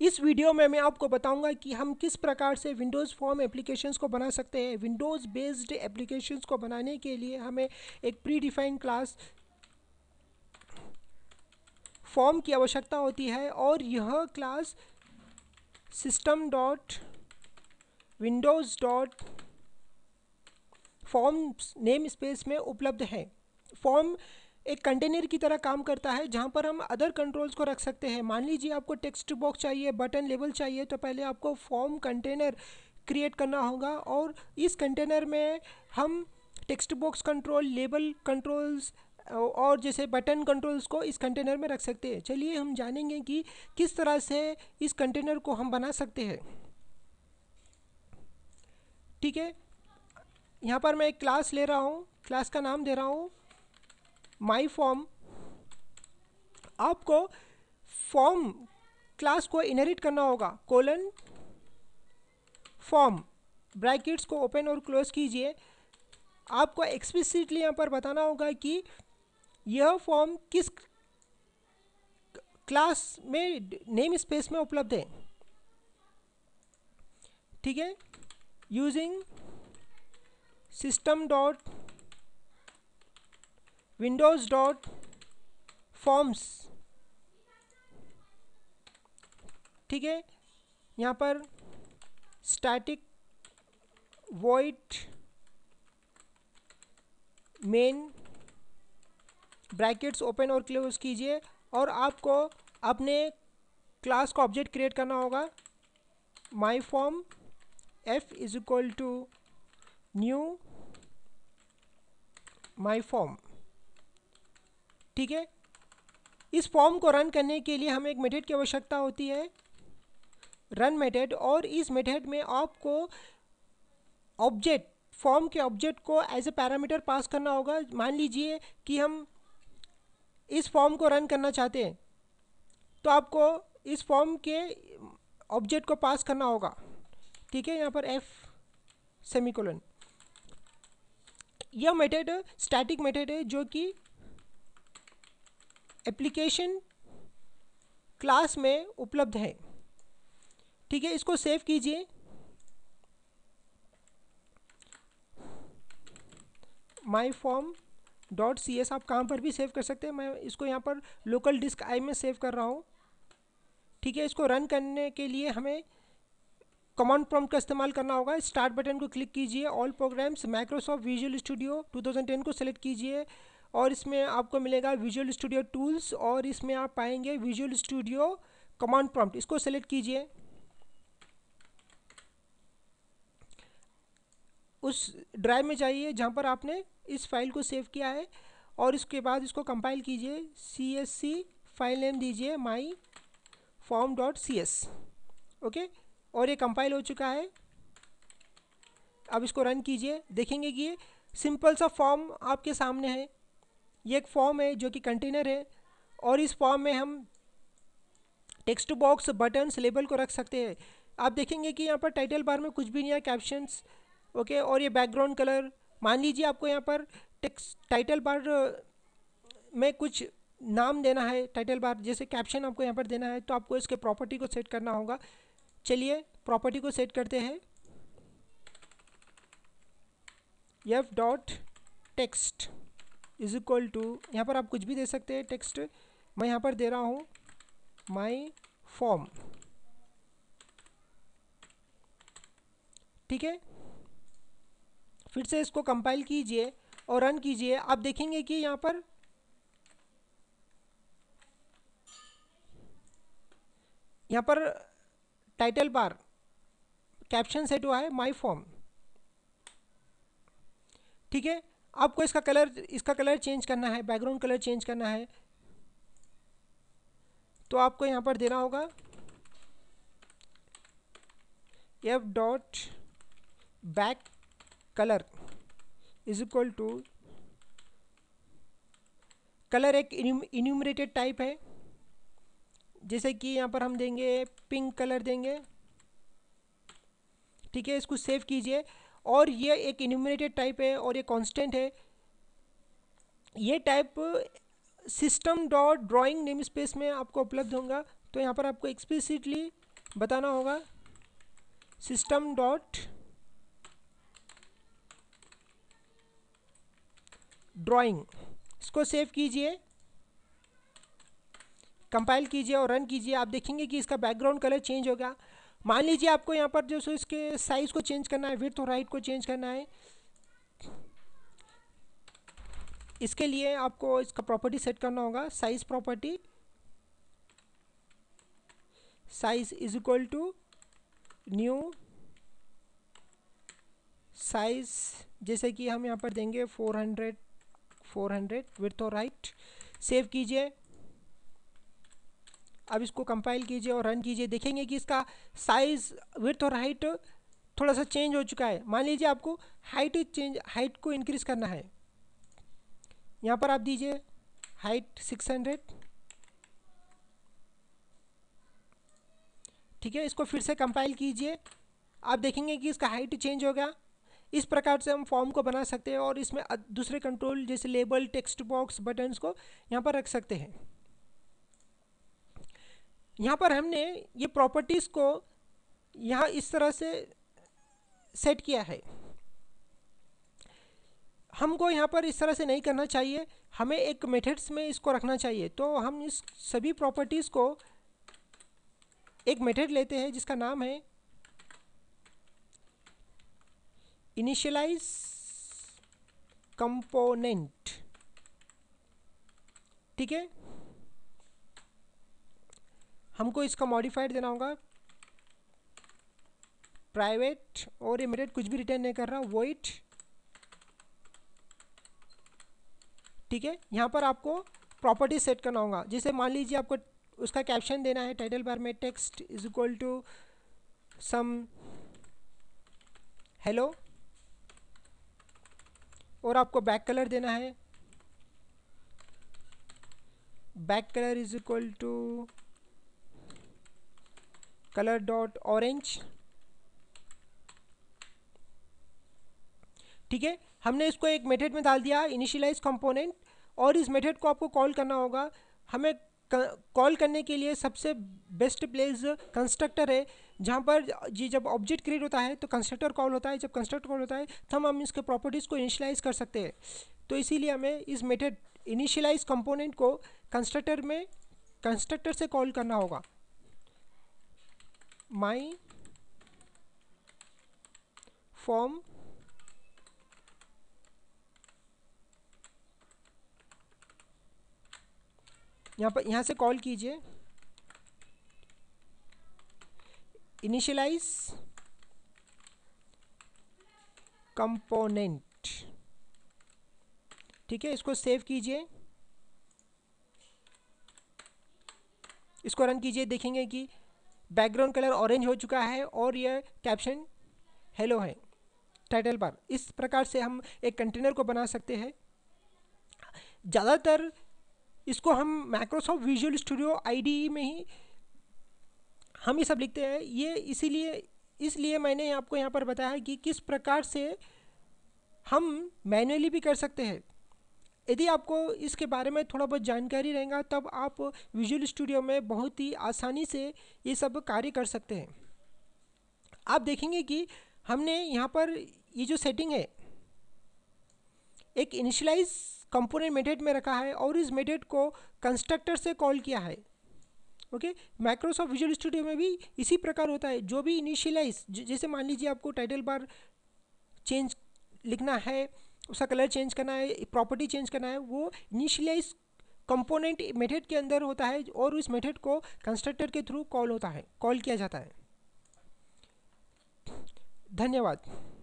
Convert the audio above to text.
इस वीडियो में मैं आपको बताऊंगा कि हम किस प्रकार से विंडोज़ फॉर्म एप्लीकेशंस को बना सकते हैं। विंडोज़ बेस्ड एप्लीकेशंस को बनाने के लिए हमें एक प्री डिफाइंड क्लास फॉर्म की आवश्यकता होती है और यह class system dot Windows dot form name space में उपलब्ध है। फॉर्म एक कंटेनर की तरह काम करता है जहाँ पर हम अदर कंट्रोल्स को रख सकते हैं। मान लीजिए आपको टेक्स्ट बॉक्स चाहिए, बटन लेबल चाहिए, तो पहले आपको फॉर्म कंटेनर क्रिएट करना होगा और इस कंटेनर में हम text box control, label controls और जैसे बटन कंट्रोल्स को इस कंटेनर में रख सकते हैं। चलिए हम जानेंगे कि किस तरह से इस कंटेनर को हम बना सकते हैं। ठीक है, यहाँ पर मैं एक क्लास ले रहा हूँ, क्लास का नाम दे रहा हूँ माई फॉर्म। आपको फॉर्म क्लास को इनहेरिट करना होगा, कोलन फॉर्म, ब्रैकेट्स को ओपन और क्लोज कीजिए। आपको एक्सप्लिसिटली यहाँ पर बताना होगा कि यह फॉर्म किस क्लास में नेम स्पेस में उपलब्ध है। ठीक है, using system dot Windows dot forms. ठीक है, यहाँ पर static void main brackets open और क्लोज कीजिए और आपको अपने क्लास का ऑब्जेक्ट क्रिएट करना होगा। My form F is equal to new my form. ठीक है, इस फॉर्म को रन करने के लिए हमें एक मेथड की आवश्यकता होती है, रन मेथड, और इस मेथड में आपको ऑब्जेक्ट, फॉर्म के ऑब्जेक्ट को एज ए पैरामीटर पास करना होगा। मान लीजिए कि हम इस फॉर्म को रन करना चाहते हैं तो आपको इस फॉर्म के ऑब्जेक्ट को पास करना होगा। ठीक है, यहाँ पर एफ सेमीकोलन। यह मेथड स्टैटिक मेथड है जो कि एप्लीकेशन क्लास में उपलब्ध है। ठीक है, इसको सेव कीजिए। My form dot C S आप कहाँ पर भी सेव कर सकते हैं। मैं इसको यहाँ पर लोकल डिस्क आई में सेव कर रहा हूँ। ठीक है, इसको रन करने के लिए हमें कमांड प्रॉम्प्ट का इस्तेमाल करना होगा। स्टार्ट बटन को क्लिक कीजिए, all programmes, Microsoft visual studio 2010 को सेलेक्ट कीजिए और इसमें आपको मिलेगा विजुअल स्टूडियो टूल्स और इसमें आप पाएंगे विजुअल स्टूडियो कमांड प्रॉम्प्ट। इसको सेलेक्ट कीजिए, उस ड्राइव में जाइए जहाँ पर आपने इस फाइल को सेव किया है और इसके बाद इसको कंपाइल कीजिए। CSC फाइल नेम दीजिए my form dot C S. Okay, और ये कंपाइल हो चुका है। अब इसको रन कीजिए, देखेंगे कि ये सिंपल सा फॉर्म आपके सामने है। ये एक फॉर्म है जो कि कंटेनर है और इस फॉर्म में हम टेक्स्ट बॉक्स, बटन्स, लेबल को रख सकते हैं। आप देखेंगे कि यहाँ पर टाइटल बार में कुछ भी नहीं है, कैप्शंस। ओके, और ये बैकग्राउंड कलर, मान लीजिए आपको यहाँ पर टेक्स्ट टाइटल बार में कुछ नाम देना है, टाइटल बार जैसे कैप्शन आपको यहाँ पर देना है, तो आपको इसके प्रॉपर्टी को सेट करना होगा। चलिए प्रॉपर्टी को सेट करते हैं। F dot text is equal to, यहाँ पर आप कुछ भी दे सकते हैं टेक्स्ट। मैं यहाँ पर दे रहा हूँ माई फॉर्म। ठीक है, फिर से इसको कंपाइल कीजिए और रन कीजिए। आप देखेंगे कि यहाँ पर टाइटल बार कैप्शन सेट हुआ है माई फॉर्म। ठीक है, आपको इसका कलर चेंज करना है, बैकग्राउंड कलर चेंज करना है, तो आपको यहाँ पर देना होगा F dot back colour is equal to, colour एक इन्यूमरेटेड टाइप है, जैसे कि यहाँ पर हम देंगे पिंक कलर देंगे। ठीक है, इसको सेव कीजिए और ये एक इन्यूमरेटेड टाइप है और ये कांस्टेंट है। ये type system dot drawing name space में आपको उपलब्ध होगा, तो यहाँ पर आपको एक्सप्लिसिटली बताना होगा सिस्टम डॉट ड्राइंग। इसको सेव कीजिए, कंपाइल कीजिए और रन कीजिए। आप देखेंगे कि इसका बैकग्राउंड कलर चेंज हो गया। मान लीजिए आपको यहाँ पर जो सो इसके साइज़ को चेंज करना है, विड्थ और हाइट को चेंज करना है। इसके लिए आपको इसका प्रॉपर्टी सेट करना होगा, size property, size is equal to new size, जैसे कि हम यहाँ पर देंगे 400 विड्थ और हाइट। सेव कीजिए। अब इसको कंपाइल कीजिए और रन कीजिए। देखेंगे कि इसका साइज, विड्थ और हाइट थोड़ा सा चेंज हो चुका है। मान लीजिए आपको हाइट को इंक्रीज करना है। यहाँ पर आप दीजिए हाइट 600। ठीक है, इसको फिर से कंपाइल कीजिए। आप देखेंगे कि इसका हाइट चेंज हो गया। इस प्रकार से हम फॉर्म को बना सकते हैं और इसमें दूसरे कंट्रोल जैसे लेबल, टेक्स्ट बॉक्स, बटन्स को यहाँ पर रख सकते हैं। यहाँ पर हमने ये प्रॉपर्टीज़ को यहाँ इस तरह से सेट किया है। हमको यहाँ पर इस तरह से नहीं करना चाहिए, हमें एक मेथड्स में इसको रखना चाहिए। तो हम इस सभी प्रॉपर्टीज़ को एक मेथड लेते हैं जिसका नाम है इनिशियलाइज कंपोनेंट। ठीक है, हमको इसका मॉडिफाइड देना होगा प्राइवेट, और ये मेथड कुछ भी रिटर्न नहीं कर रहा, वॉइड। ठीक है, यहाँ पर आपको प्रॉपर्टी सेट करना होगा। जैसे मान लीजिए आपको उसका कैप्शन देना है, टाइटल बार में text is equal to some hello, और आपको बैक कलर देना है, back colour is equal to colour dot orange. ठीक है, हमने इसको एक मेथड में डाल दिया इनिशियलाइज कंपोनेंट, और इस मेथड को आपको कॉल करना होगा। हमें कॉल करने के लिए सबसे बेस्ट प्लेस कंस्ट्रक्टर है, जहाँ पर जी जब ऑब्जेक्ट क्रिएट होता है तो कंस्ट्रक्टर कॉल होता है। जब कंस्ट्रक्टर कॉल होता है तो हम इसके प्रॉपर्टीज़ को इनिशियलाइज कर सकते हैं। तो इसीलिए हमें इस मेथड इनिशियलाइज कंपोनेंट को कंस्ट्रक्टर से कॉल करना होगा। माई फॉर्म यहाँ से कॉल कीजिए इनिशियलाइज कंपोनेंट। ठीक है, इसको सेव कीजिए, इसको रन कीजिए। देखेंगे कि बैकग्राउंड कलर ऑरेंज हो चुका है और यह कैप्शन हेलो है टाइटल बार। इस प्रकार से हम एक कंटेनर को बना सकते हैं। ज़्यादातर इसको हम माइक्रोसॉफ्ट विजुअल स्टूडियो IDE में ही हम ये सब लिखते हैं। ये इसलिए मैंने आपको यहाँ पर बताया कि किस प्रकार से हम मैन्युअली भी कर सकते हैं। यदि आपको इसके बारे में थोड़ा बहुत जानकारी रहेगा तब आप विजुअल स्टूडियो में बहुत ही आसानी से ये सब कार्य कर सकते हैं। आप देखेंगे कि हमने यहाँ पर ये जो सेटिंग है एक इनिशियलाइज कंपोनेंट मेथड में रखा है और इस मेथड को कंस्ट्रक्टर से कॉल किया है। ओके, माइक्रोसॉफ्ट विजुअल स्टूडियो में भी इसी प्रकार होता है। जो भी इनिशियलाइज, जैसे मान लीजिए आपको टाइटल बार चेंज लिखना है, उसका कलर चेंज करना है, प्रॉपर्टी चेंज करना है, वो इनिशियलाइज कंपोनेंट मेथड के अंदर होता है और उस मेथड को कंस्ट्रक्टर के थ्रू कॉल किया जाता है। धन्यवाद।